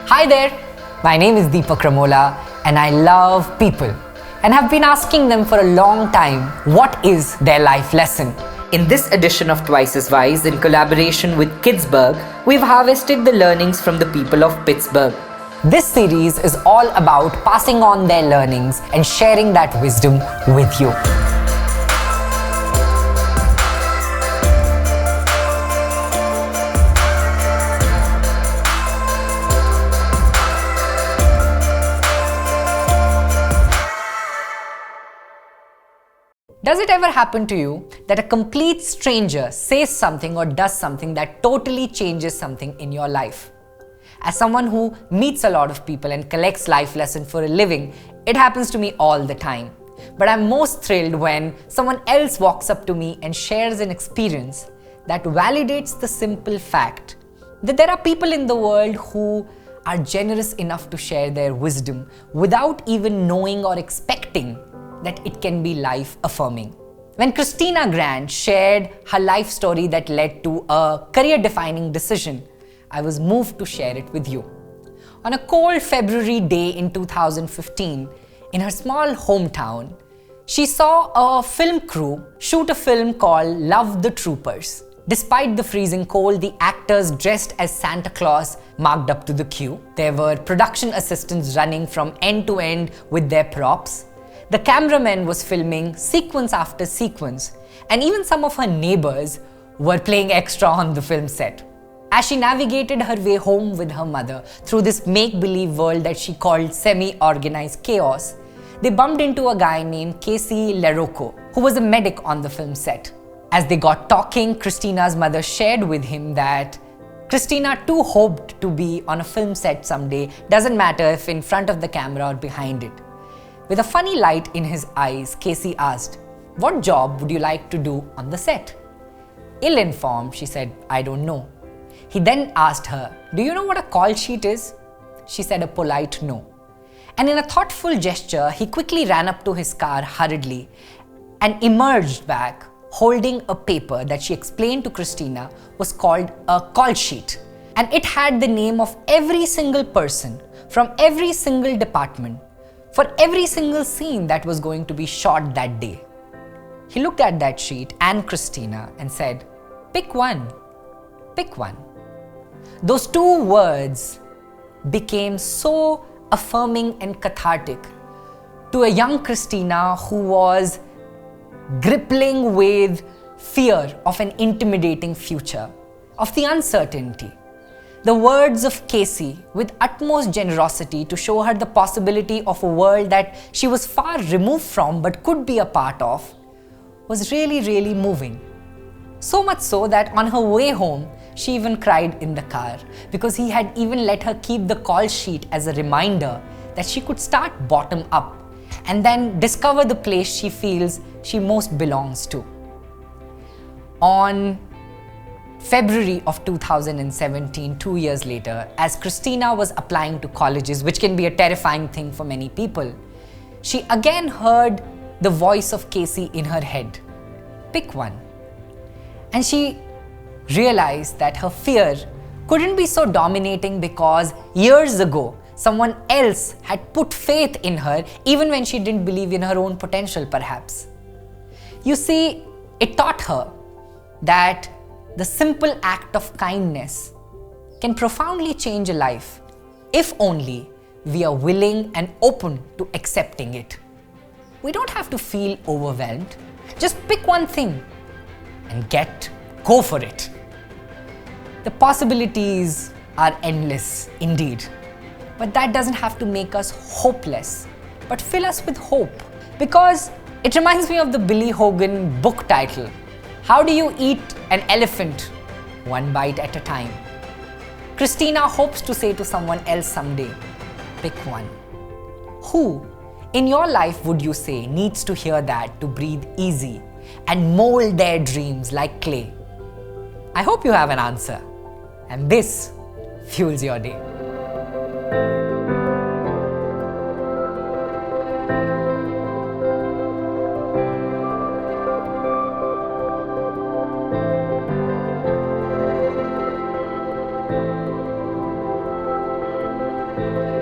Hi there, my name is Deepak Ramola and I love people and have been asking them for a long time what is their life lesson. In this edition of Twice as Wise, in collaboration with Kidsburgh, we've harvested the learnings from the people of Pittsburgh. This series is all about passing on their learnings and sharing that wisdom with you. Does it ever happen to you that a complete stranger says something or does something that totally changes something in your life? As someone who meets a lot of people and collects life lessons for a living, it happens to me all the time. But I'm most thrilled when someone else walks up to me and shares an experience that validates the simple fact that there are people in the world who are generous enough to share their wisdom without even knowing or expecting that it can be life-affirming. When Kristina Garand shared her life story that led to a career-defining decision, I was moved to share it with you. On a cold February day in 2015, in her small hometown, she saw a film crew shoot a film called Love the Troopers. Despite the freezing cold, the actors dressed as Santa Claus marked up to the queue. There were production assistants running from end to end with their props. The cameraman was filming sequence after sequence, and even some of her neighbors were playing extra on the film set. As she navigated her way home with her mother through this make-believe world that she called semi-organized chaos, they bumped into a guy named Casey LaRocco, who was a medic on the film set. As they got talking, Kristina's mother shared with him that Kristina too hoped to be on a film set someday, doesn't matter if in front of the camera or behind it. With a funny light in his eyes, Casey asked, "What job would you like to do on the set?" Ill-informed, she said, "I don't know." He then asked her, "Do you know what a call sheet is?" She said a polite no. And in a thoughtful gesture, he quickly ran up to his car hurriedly and emerged back holding a paper that she explained to Kristina was called a call sheet. And it had the name of every single person from every single department for every single scene that was going to be shot that day. He looked at that sheet and Kristina and said, "Pick one, pick one." Those two words became so affirming and cathartic to a young Kristina who was grappling with fear of an intimidating future, of the uncertainty. The words of Casey, with utmost generosity to show her the possibility of a world that she was far removed from but could be a part of, was really, really moving. So much so that on her way home, she even cried in the car because he had even let her keep the call sheet as a reminder that she could start bottom up and then discover the place she feels she most belongs to. On February of 2017, 2 years later, as Kristina was applying to colleges, which can be a terrifying thing for many people, she again heard the voice of Casey in her head. Pick one. And she realized that her fear couldn't be so dominating because years ago, someone else had put faith in her even when she didn't believe in her own potential, perhaps. You see, it taught her that the simple act of kindness can profoundly change a life if only we are willing and open to accepting it. We don't have to feel overwhelmed. Just pick one thing and go for it. The possibilities are endless indeed, but that doesn't have to make us hopeless, but fill us with hope. Because it reminds me of the Billy Hogan book title, How Do You Eat an Elephant? One Bite at a Time. Kristina hopes to say to someone else someday, pick one. Who in your life would you say needs to hear that to breathe easy and mold their dreams like clay? I hope you have an answer, and this fuels your day. you.